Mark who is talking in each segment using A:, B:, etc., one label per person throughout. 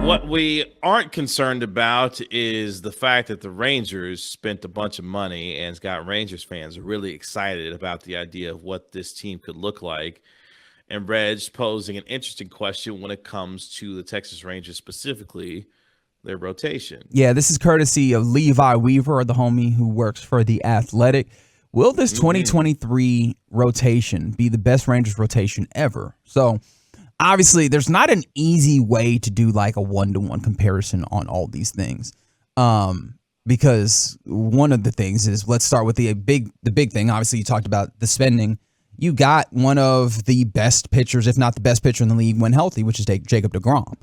A: What we aren't concerned about is the fact that the Rangers spent a bunch of money and it's got Rangers fans really excited about the idea of what this team could look like. And Reg's posing an interesting question when it comes to the Texas Rangers, specifically their rotation.
B: Yeah, this is courtesy of Levi Weaver, the homie who works for The Athletic. Will this 2023 rotation be the best Rangers rotation ever? So, obviously, there's not an easy way to do like a one-to-one comparison on all these things. Because one of the things is, let's start with the big thing. Obviously, you talked about the spending. You got one of the best pitchers, if not the best pitcher in the league when healthy, which is Jacob deGrom.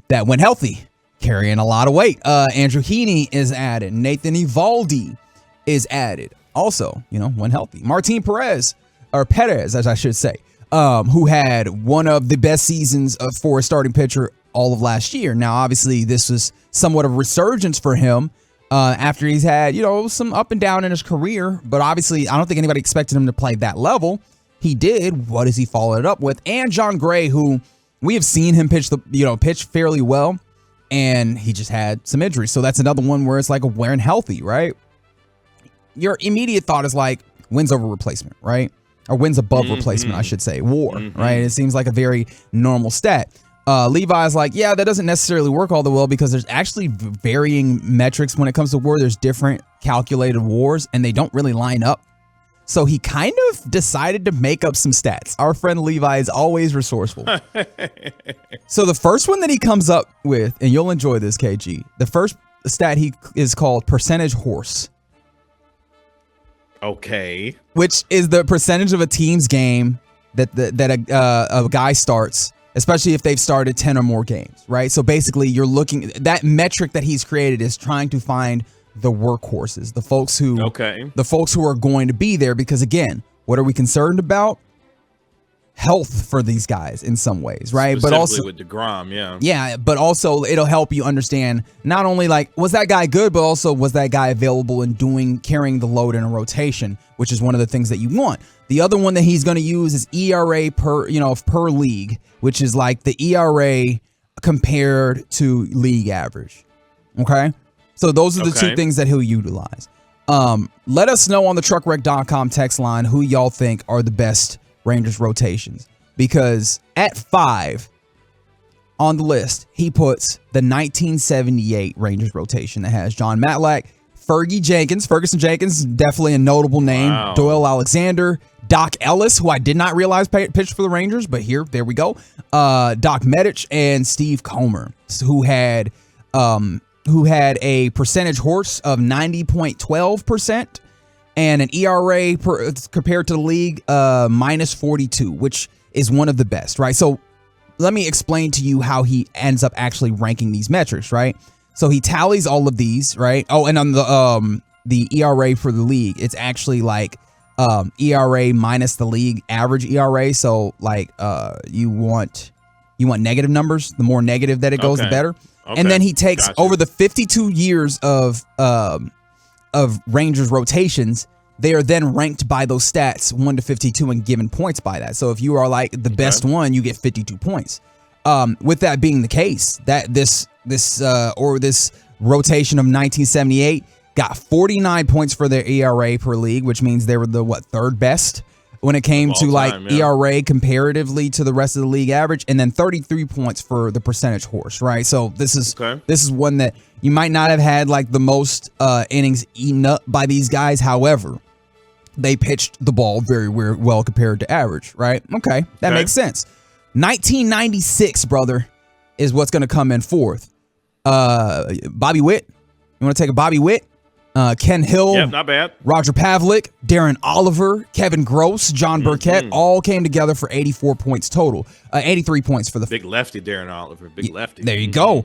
B: That when healthy, carrying a lot of weight. Andrew Heaney is added. Nathan Eovaldi is added. Also, when healthy. Martin Perez, as I should say, who had one of the best seasons for a starting pitcher all of last year. Now, obviously, this was somewhat of a resurgence for him after he's had, some up and down in his career. But obviously, I don't think anybody expected him to play that level. He did. What does he follow it up with? And John Gray, who we have seen him pitch fairly well, and he just had some injuries. So that's another one where it's like a wear and healthy, right? Your immediate thought is like wins over replacement, right? Or wins above replacement, I should say. WAR, right? It seems like a very normal stat. Levi's like, yeah, that doesn't necessarily work all that well because there's actually varying metrics when it comes to WAR. There's different calculated WARs, and they don't really line up. So he kind of decided to make up some stats. Our friend Levi is always resourceful. So the first one that he comes up with, and you'll enjoy this, KG, the first stat he is called percentage horse.
A: Okay. Which
B: is the percentage of a team's game that a guy starts, especially if they've started 10 or more games, right? So basically, you're looking, that metric that he's created is trying to find the workhorses, the folks who are going to be there. Because again, what are we concerned about? Health for these guys in some ways, right? But also
A: with deGrom,
B: yeah, but also it'll help you understand not only like was that guy good, but also was that guy available and carrying the load in a rotation, which is one of the things that you want. The other one that he's going to use is ERA per league, which is like the ERA compared to league average. Okay, so those are the two things that he'll utilize. Let us know on the truckwreck.com text line who y'all think are the best Rangers rotations, because at 5 on the list, he puts the 1978 Rangers rotation that has John Matlack, Ferguson Jenkins, definitely a notable name, Doyle Alexander, Doc Ellis, who I did not realize pitched for the Rangers, but there we go, Doc Medich, and Steve Comer, who had a percentage horse of 90.12%. and an ERA compared to the league minus 42, which is one of the best, right? So let me explain to you how he ends up actually ranking these metrics, right? So he tallies all of these, right? Oh, and on the ERA for the league, it's actually like ERA minus the league average ERA. So like you want negative numbers. The more negative that it goes, the better. Okay. And then he takes over the 52 years of Rangers rotations, they are then ranked by those stats 1 to 52 and given points by that. So if you are like the best one, you get 52 points. With that being the case, that this rotation of 1978 got 49 points for their ERA per league, which means they were the third best when it came to ERA comparatively to the rest of the league average, and then 33 points for the percentage horse, right? So this is one that you might not have had like the most innings eaten up by these guys. However, they pitched the ball very well compared to average, right? Okay, that makes sense. 1996, brother, is what's going to come in fourth. Bobby Witt. You want to take a Bobby Witt? Ken Hill,
A: yep, not bad.
B: Roger Pavlik, Darren Oliver, Kevin Gross, John Burkett, all came together for 84 points total. 83 points for the
A: big lefty, Darren Oliver, big lefty.
B: There you go.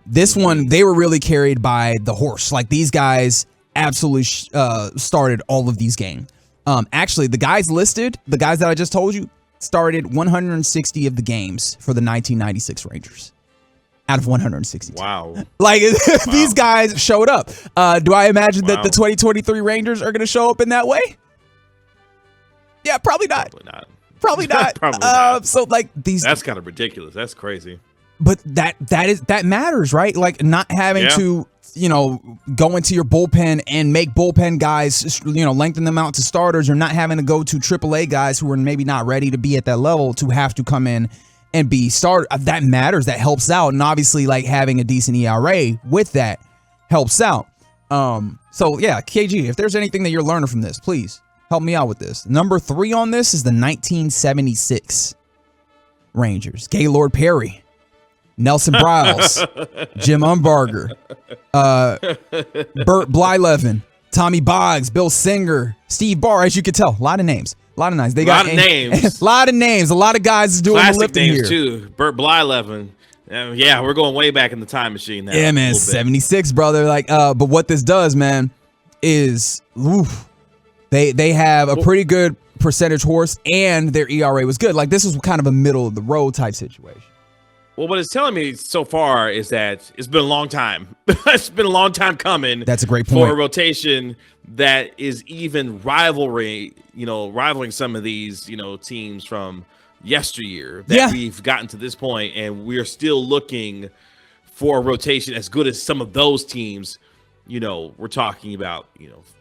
B: This one, they were really carried by the horse. Like these guys absolutely started all of these games. Actually, the guys listed, the guys that I just told you, started 160 of the games for the 1996 Rangers. Out of 160.
A: Wow.
B: Like, these guys showed up. Do I imagine that the 2023 Rangers are going to show up in that way? Yeah, probably not.
A: Probably not.
B: Probably not.
A: Probably not.
B: So, like, these...
A: That's kind of ridiculous. That's crazy.
B: but that matters, right? Like not having to, go into your bullpen and make bullpen guys, lengthen them out to starters, or not having to go to AAA guys who are maybe not ready to be at that level to have to come in and be started. That matters. That helps out. And obviously, like having a decent ERA with that helps out. So yeah, KG, if there's anything that you're learning from this, please help me out with this. Number 3 on this is the 1976 Rangers. Gaylord Perry, Nelson Briles, Jim Umbarger, Bert Blyleven, Tommy Boggs, Bill Singer, Steve Barr. As you can tell, a lot of names. A lot of names. They got names. A lot of names. A lot of guys is doing
A: classic
B: the lifting
A: names
B: here.
A: Too. Bert Blyleven. Yeah, we're going way back in the time machine now.
B: Yeah, man, 76, brother. Like, but what this does, man, is they have a pretty good percentage horse, and their ERA was good. Like, this was kind of a middle of the road type situation.
A: Well, what it's telling me so far is that it's been a long time. It's been a long time coming.
B: That's a great point.
A: For a rotation that is even rivaling some of these, teams from yesteryear that we've gotten to this point, and we're still looking for a rotation as good as some of those teams. We're talking about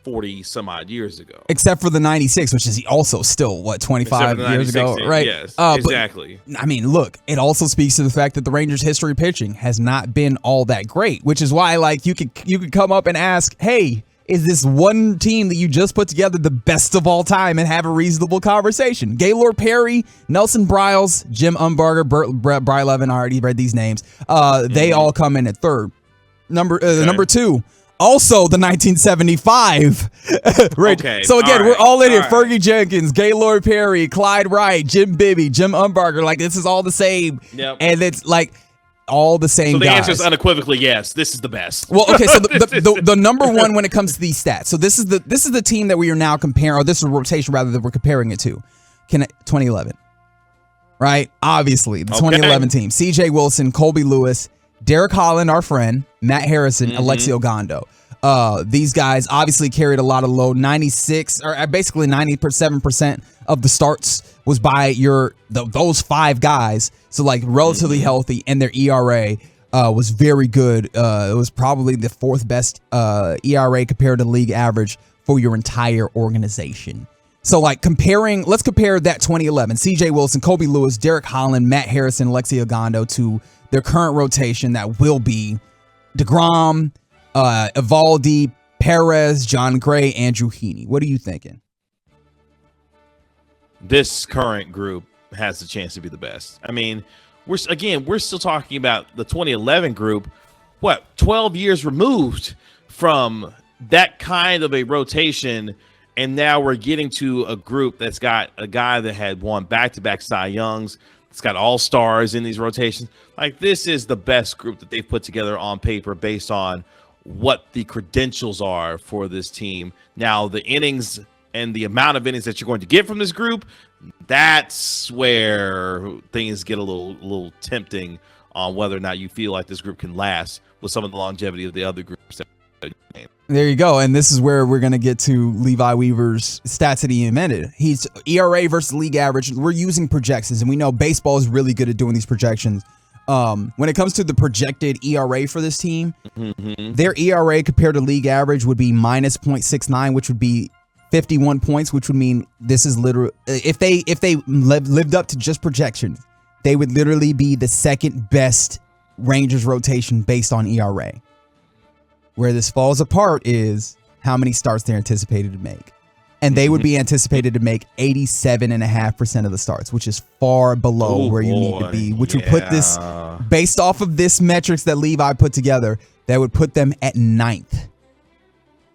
A: 40 some odd years ago,
B: except for the 96, which is also still 25 years ago, right?
A: Yes, exactly.
B: But, I mean, look, it also speaks to the fact that the Rangers' history pitching has not been all that great, which is why, like, you could come up and ask, hey, is this one team that you just put together the best of all time, and have a reasonable conversation? Gaylord Perry, Nelson Briles, Jim Umbarger, Brett Bryleven, I already read these names. They all come in at third. Number 2. Also, the 1975. Right.
A: Okay.
B: So again, we're all in here.
A: All
B: Fergie
A: right.
B: Jenkins, Gaylord Perry, Clyde Wright, Jim Bibby, Jim Umbarger. Like, this is all the same.
A: Yep.
B: And it's like all the same.
A: So the
B: guys.
A: answer is unequivocally yes. This is the best.
B: Well, okay. So the number one when it comes to these stats. So this is the team that we are now comparing, or this is a rotation rather that we're comparing it to. 2011, right? Obviously, the 2011 team. C.J. Wilson, Colby Lewis, Derek Holland, our friend, Matt Harrison, Alexi Ogando. These guys obviously carried a lot of load. 96 or basically 97% of the starts was by those 5 guys. So like relatively healthy, and their ERA was very good. It was probably the 4th best ERA compared to league average for your entire organization. So like let's compare that 2011 C.J. Wilson, Colby Lewis, Derek Holland, Matt Harrison, Alexi Ogando to their current rotation that will be DeGrom, Evaldi, Perez, John Gray, Andrew Heaney. What are you thinking?
A: This current group has the chance to be the best. I mean, we're still talking about the 2011 group. 12 years removed from that kind of a rotation, and now we're getting to a group that's got a guy that had won back-to-back Cy Youngs. It's got all-stars in these rotations. Like, this is the best group that they've put together on paper based on what the credentials are for this team. Now, the innings and the amount of innings that you're going to get from this group, that's where things get a little tempting on whether or not you feel like this group can last with some of the longevity of the other groups.
B: There you go. And this is where we're going to get to Levi Weaver's stats that he invented. He's ERA versus league average. We're using projections, and we know baseball is really good at doing these projections. When it comes to the projected ERA for this team, their ERA compared to league average would be minus 0.69, which would be 51 points, which would mean this is literally, if they lived up to just projections, they would literally be the second best Rangers rotation based on ERA. Where this falls apart is how many starts they're anticipated to make. And they would be anticipated to make 87.5% of the starts, which is far below where you need to be, which would put this, based off of this metrics that Levi put together, that would put them at 9th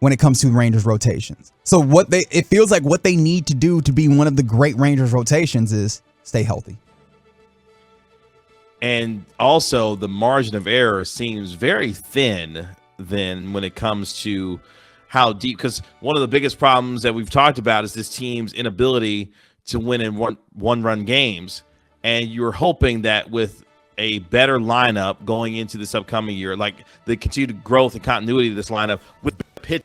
B: when it comes to Rangers rotations. So it feels like what they need to do to be one of the great Rangers rotations is stay healthy.
A: And also the margin of error seems very thin then when it comes to how deep, because one of the biggest problems that we've talked about is this team's inability to win in one-run games. And you're hoping that with a better lineup going into this upcoming year, like the continued growth and continuity of this lineup with pitch,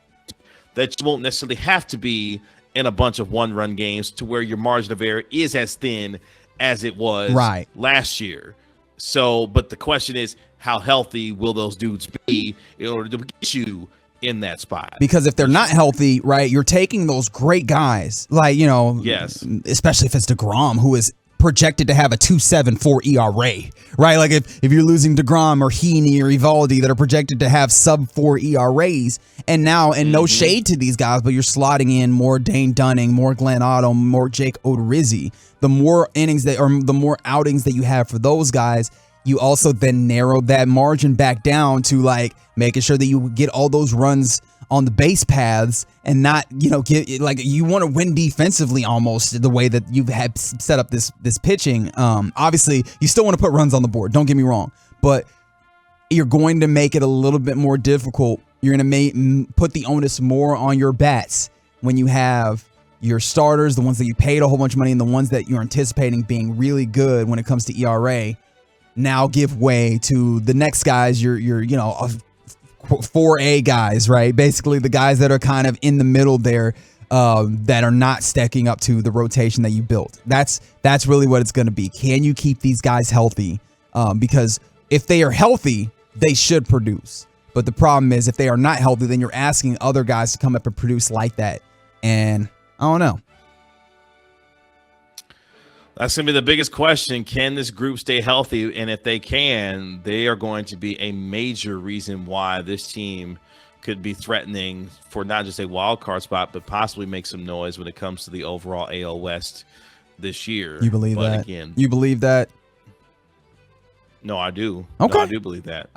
A: that you won't necessarily have to be in a bunch of one-run games to where your margin of error is as thin as it was last year. So, but the question is, how healthy will those dudes be in order to get you in that spot?
B: Because if they're not healthy, right, you're taking those great guys, like,
A: Yes,
B: especially if it's DeGrom, who is projected to have a 2.74 ERA, right? Like if you're losing DeGrom or Heaney or Evaldi that are projected to have sub-4 ERAs, and no shade to these guys, but you're slotting in more Dane Dunning, more Glenn Otto, more Jake Odorizzi. The more the more outings that you have for those guys, you also then narrow that margin back down to like making sure that you get all those runs on the base paths and not, get like you want to win defensively almost the way that you've had set up this pitching. Obviously, you still want to put runs on the board. Don't get me wrong, but you're going to make it a little bit more difficult. You're going to put the onus more on your bats when you have your starters, the ones that you paid a whole bunch of money, and the ones that you're anticipating being really good when it comes to ERA. Now give way to the next guys. You're 4A guys, right? Basically the guys that are kind of in the middle there, that are not stacking up to the rotation that you built. That's really what it's going to be. Can you keep these guys healthy? Because if they are healthy, they should produce. But the problem is if they are not healthy, then you're asking other guys to come up and produce like that. And I don't know.
A: That's going to be the biggest question. Can this group stay healthy? And if they can, they are going to be a major reason why this team could be threatening for not just a wild card spot, but possibly make some noise when it comes to the overall AL West this year.
B: You believe that? Again, you believe that?
A: No, I do.
B: Okay.
A: No, I do believe that.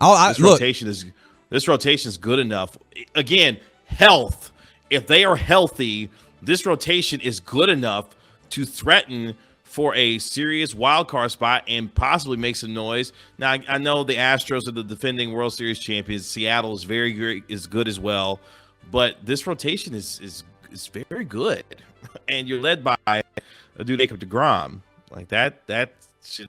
A: This rotation is good enough. Again, health. If they are healthy, this rotation is good enough to threaten for a serious wild card spot and possibly make some noise. Now, I know the Astros are the defending World Series champions. Seattle is is good as well, but this rotation is very good, and you're led by a dude Jacob DeGrom. Like that should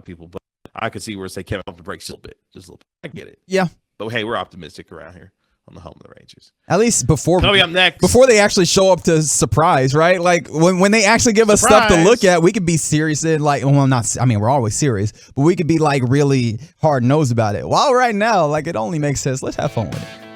A: people. But I could see where it's like Kevin off the brakes a little bit, just a little bit. I get it.
B: Yeah,
A: but hey, we're optimistic around here on the home of the Rangers.
B: At least before
A: before
B: they actually show up to surprise, right? Like when they actually give us stuff to look at, we could be serious and like, well, we're always serious, but we could be like really hard nosed about it. While right now, like it only makes sense. Let's have fun with it.